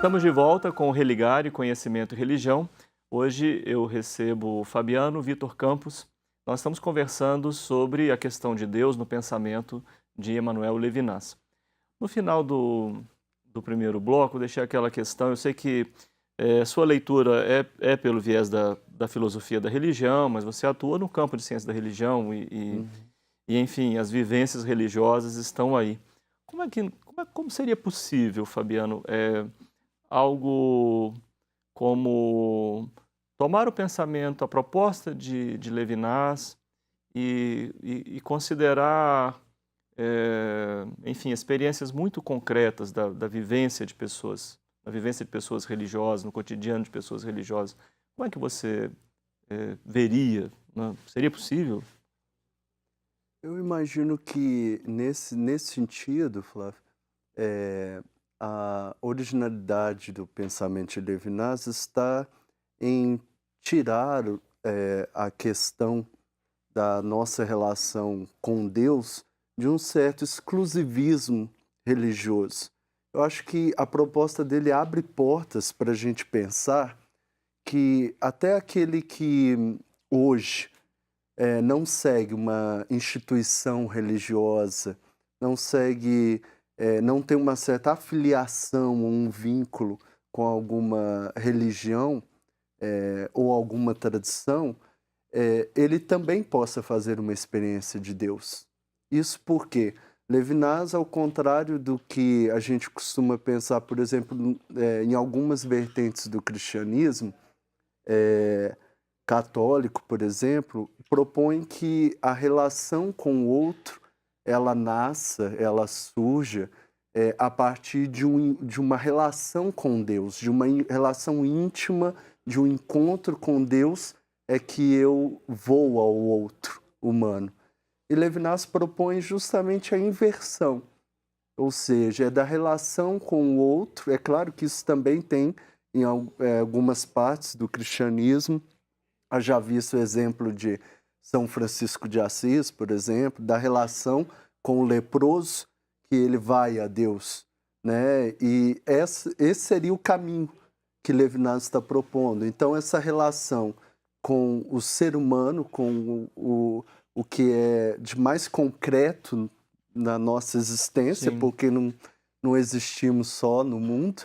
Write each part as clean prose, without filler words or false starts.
Estamos de volta com o Religare, Conhecimento e Religião. Hoje eu recebo o Fabiano Vitor Campos. Nós estamos conversando sobre a questão de Deus no pensamento de Emmanuel Levinas. No final do primeiro bloco, eu deixei aquela questão, eu sei que sua leitura é pelo viés da filosofia da religião, mas você atua no campo de ciência da religião e, enfim, as vivências religiosas estão aí. Como seria possível, Fabiano, algo como tomar o pensamento, a proposta de Levinas e considerar, enfim, experiências muito concretas da vivência de pessoas, da vivência de pessoas religiosas, no cotidiano de pessoas religiosas. Como é que você veria, né? Seria possível? Eu imagino que nesse sentido, Flávio, a originalidade do pensamento de Levinas está em tirar a questão da nossa relação com Deus de um certo exclusivismo religioso. Eu acho que a proposta dele abre portas para a gente pensar que até aquele que hoje não segue uma instituição religiosa, não segue, não tem uma certa afiliação, um vínculo com alguma religião ou alguma tradição, ele também possa fazer uma experiência de Deus. Isso porque Levinas, ao contrário do que a gente costuma pensar, por exemplo, em algumas vertentes do cristianismo, católico, por exemplo, propõe que a relação com o outro, ela nasça, ela surja a partir de uma relação com Deus, de uma relação íntima, de um encontro com Deus, é que eu vou ao outro humano. E Levinas propõe justamente a inversão, ou seja, é da relação com o outro. É claro que isso também tem em algumas partes do cristianismo. Eu já visto o exemplo de São Francisco de Assis, por exemplo, da relação com o leproso, que ele vai a Deus, né? E esse seria o caminho que Levinas está propondo. Então, essa relação com o ser humano, com o que é de mais concreto na nossa existência, Sim. porque não existimos só no mundo,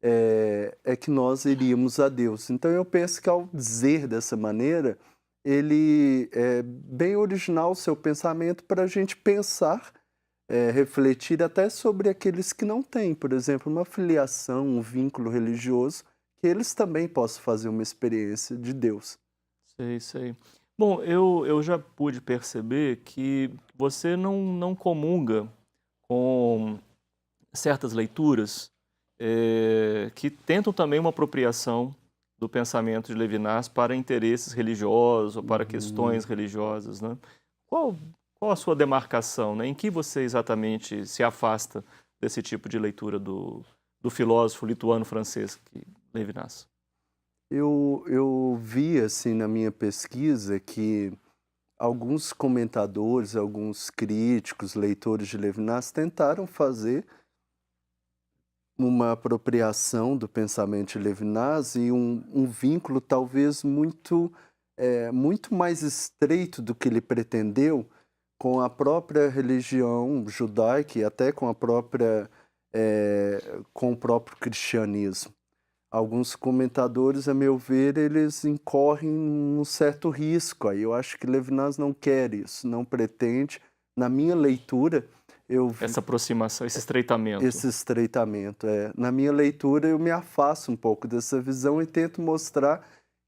é que nós iríamos a Deus. Então eu penso que ao dizer dessa maneira, ele é bem original o seu pensamento para a gente pensar, refletir até sobre aqueles que não têm, por exemplo, uma filiação, um vínculo religioso, que eles também possam fazer uma experiência de Deus. Sei, sei. Bom, eu já pude perceber que você não comunga com certas leituras que tentam também uma apropriação do pensamento de Levinas para interesses religiosos ou para questões Uhum. religiosas, né? Qual, qual a sua demarcação, né? Em que você exatamente se afasta desse tipo de leitura do filósofo lituano-francês Levinas? Eu vi, assim, na minha pesquisa que alguns comentadores, alguns críticos, leitores de Levinas tentaram fazer uma apropriação do pensamento de Levinas e um vínculo talvez muito mais estreito do que ele pretendeu com a própria religião judaica e até com com o próprio cristianismo. Alguns comentadores, a meu ver, eles incorrem num certo risco. Aí eu acho que Levinas não quer isso, não pretende. Na minha leitura, eu vi Essa aproximação, esse estreitamento. esse estreitamento. Na minha leitura, eu me afasto um pouco dessa visão e tento mostrar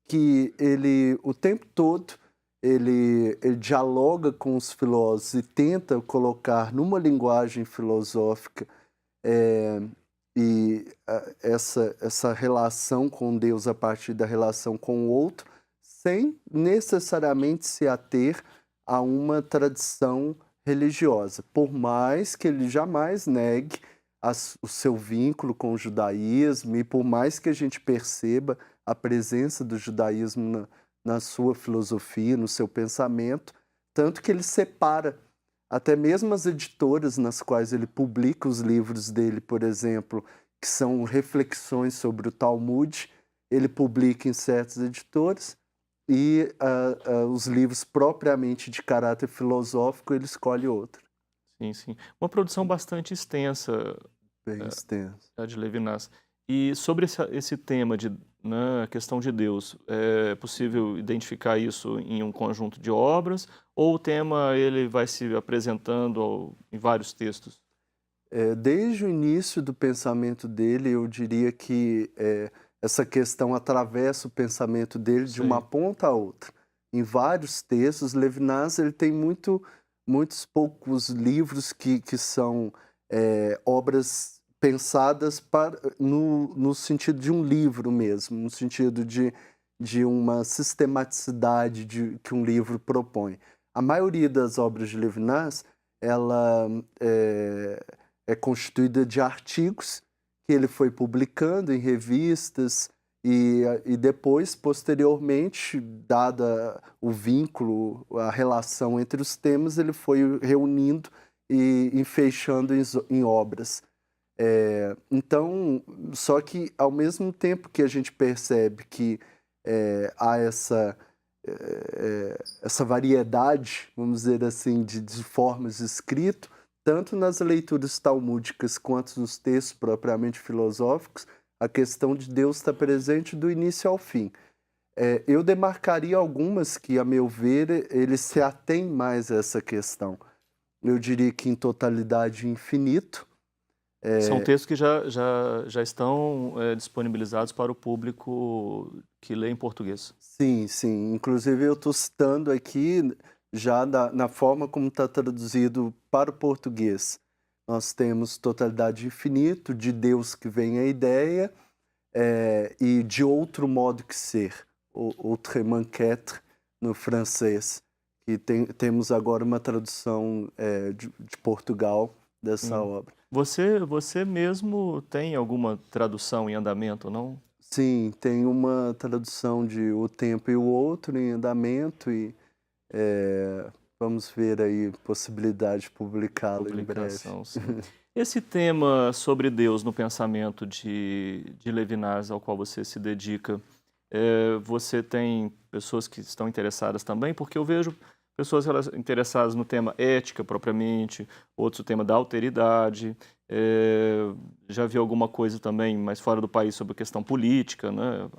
que ele, o tempo todo, ele dialoga com os filósofos e tenta colocar numa linguagem filosófica eh, essa relação com Deus a partir da relação com o outro, sem necessariamente se ater a uma tradição religiosa, por mais que ele jamais negue o seu vínculo com o judaísmo e por mais que a gente perceba a presença do judaísmo na sua filosofia, no seu pensamento, tanto que ele separa até mesmo as editoras nas quais ele publica os livros dele, por exemplo, que são reflexões sobre o Talmud, ele publica em certas editoras, e os livros propriamente de caráter filosófico, ele escolhe outra. Sim, sim. Uma produção bastante extensa, Bem extenso. a de Levinas. E sobre esse tema de, né, a questão de Deus, é possível identificar isso em um conjunto de obras, ou o tema ele vai se apresentando em vários textos? Desde o início do pensamento dele, eu diria que essa questão atravessa o pensamento dele de uma Sei. ponta a outra. Em vários textos, Levinas ele tem muitos poucos livros que são obras pensadas no sentido de um livro mesmo, no sentido de uma sistematicidade que um livro propõe. A maioria das obras de Levinas, ela é constituída de artigos que ele foi publicando em revistas e depois, posteriormente, dada o vínculo, a relação entre os temas, ele foi reunindo e enfeixando em obras. Então, só que ao mesmo tempo que a gente percebe que há essa variedade, vamos dizer assim, de formas de escrito, tanto nas leituras talmúdicas quanto nos textos propriamente filosóficos, a questão de Deus está presente do início ao fim. Eu demarcaria algumas que, a meu ver, ele se atém mais a essa questão. Eu diria que em totalidade infinito. São textos que já estão disponibilizados para o público que lê em português. Sim, sim. Inclusive eu estou citando aqui já na forma como está traduzido para o português. Nós temos totalidade infinito, de Deus que vem a ideia, e de outro modo que ser, autrement qu'être, no francês. E temos agora uma tradução de Portugal dessa obra. Você mesmo tem alguma tradução em andamento, não? Sim, tem uma tradução de O Tempo e o Outro em andamento e vamos ver aí possibilidade de publicá-lo em breve. Publicação, sim. Esse tema sobre Deus no pensamento de Levinas, ao qual você se dedica, você tem pessoas que estão interessadas também? Porque eu vejo pessoas interessadas no tema ética propriamente, outros o tema da alteridade. Já vi alguma coisa também mais fora do país sobre a questão política, né?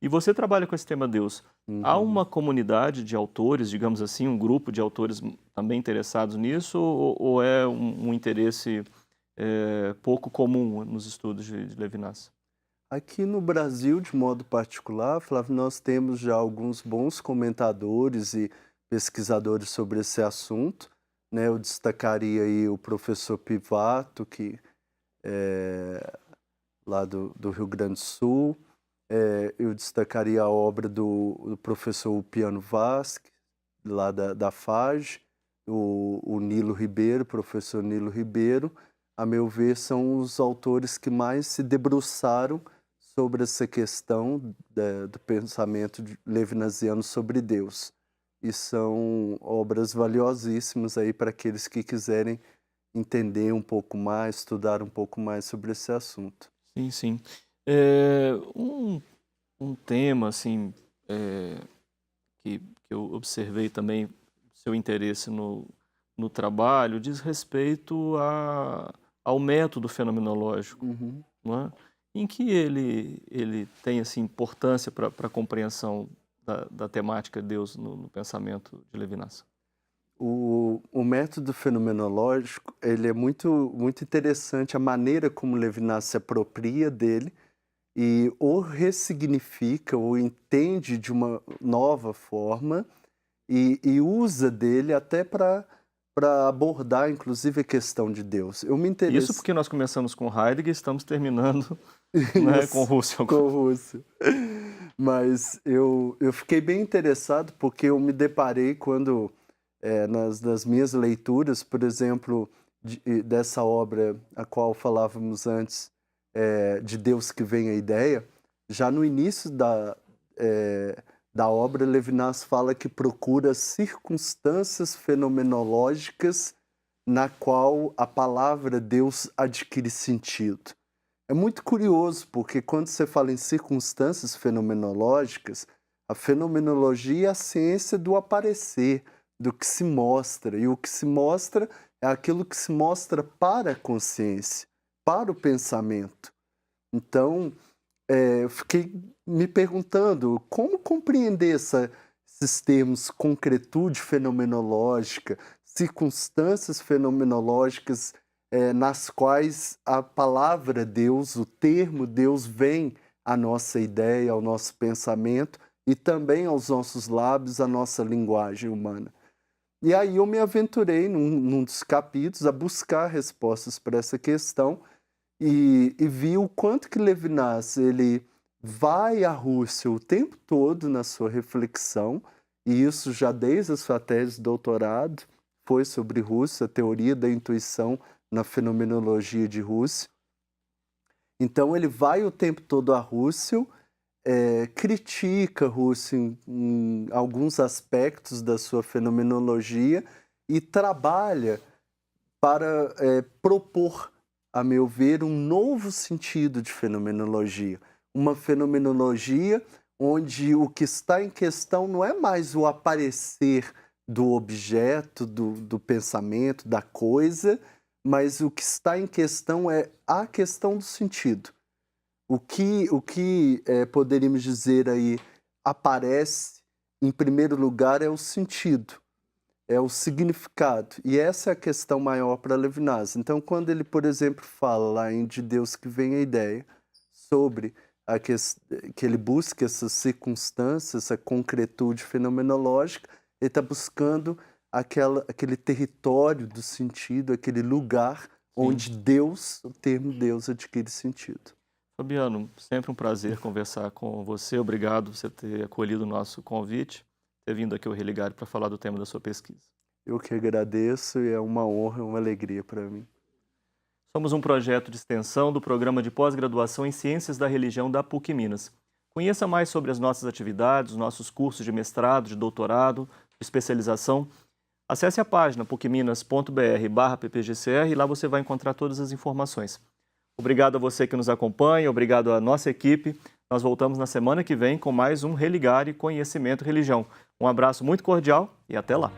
E você trabalha com esse tema Deus. Há uma comunidade de autores, digamos assim, um grupo de autores também interessados nisso, ou é um interesse pouco comum nos estudos de Levinas? Aqui no Brasil, de modo particular, Flávio, nós temos já alguns bons comentadores e pesquisadores sobre esse assunto, né? Eu destacaria aí o professor Pivato, que lá do Rio Grande do Sul. Eu destacaria a obra do professor Piano Vasque, lá da FAGE, o Nilo Ribeiro, professor Nilo Ribeiro. A meu ver, são os autores que mais se debruçaram sobre essa questão do pensamento levinasiano sobre Deus. E são obras valiosíssimas aí para aqueles que quiserem entender um pouco mais, estudar um pouco mais sobre esse assunto. Sim, sim. Um tema, assim, que eu observei também, seu interesse no trabalho, diz respeito ao método fenomenológico, não é? Em que ele tem assim, importância para a compreensão da temática de Deus no pensamento de Levinas? O método fenomenológico, ele é muito interessante, a maneira como Levinas se apropria dele e o ressignifica, ou entende de uma nova forma e usa dele até para abordar, inclusive, a questão de Deus. Eu me Isso interesso... porque nós começamos com Heidegger e estamos terminando né, com Russell. Com Russell. Mas eu fiquei bem interessado porque eu me deparei quando... nas minhas leituras, por exemplo, dessa obra a qual falávamos antes, de Deus que vem a ideia, já no início da obra, Levinas fala que procura circunstâncias fenomenológicas na qual a palavra Deus adquire sentido. É muito curioso, porque quando você fala em circunstâncias fenomenológicas, a fenomenologia é a ciência do aparecer, do que se mostra. E o que se mostra é aquilo que se mostra para a consciência, para o pensamento. Então, eu fiquei me perguntando como compreender esses termos concretude fenomenológica, circunstâncias fenomenológicas nas quais a palavra Deus, o termo Deus vem à nossa ideia, ao nosso pensamento e também aos nossos lábios, à nossa linguagem humana. E aí eu me aventurei num dos capítulos a buscar respostas para essa questão e vi o quanto que Levinas ele vai à Rússia o tempo todo na sua reflexão, e isso já desde a sua tese de doutorado foi sobre Rússia, a teoria da intuição na fenomenologia de Rússia. Então ele vai o tempo todo à Rússia, critica Rússia em alguns aspectos da sua fenomenologia e trabalha para propor, a meu ver, um novo sentido de fenomenologia. Uma fenomenologia onde o que está em questão não é mais o aparecer do objeto, do pensamento, da coisa, mas o que está em questão é a questão do sentido. O que poderíamos dizer aí aparece, em primeiro lugar, é o sentido, é o significado. E essa é a questão maior para Levinas. Então, quando ele, por exemplo, fala lá em De Deus que Vem a Ideia, sobre que ele busca essas circunstâncias, essa concretude fenomenológica, ele está buscando aquele território do sentido, aquele lugar onde Deus, o termo Deus, adquire sentido. Fabiano, sempre um prazer conversar com você. Obrigado por você ter acolhido o nosso convite, ter vindo aqui ao Religário para falar do tema da sua pesquisa. Eu que agradeço e é uma honra, uma alegria para mim. Somos um projeto de extensão do Programa de Pós-Graduação em Ciências da Religião da PUC Minas. Conheça mais sobre as nossas atividades, os nossos cursos de mestrado, de doutorado, de especialização. Acesse a página pucminas.br/ppgcr e lá você vai encontrar todas as informações. Obrigado a você que nos acompanha, obrigado à nossa equipe. Nós voltamos na semana que vem com mais um Religare Conhecimento e Religião. Um abraço muito cordial e até lá.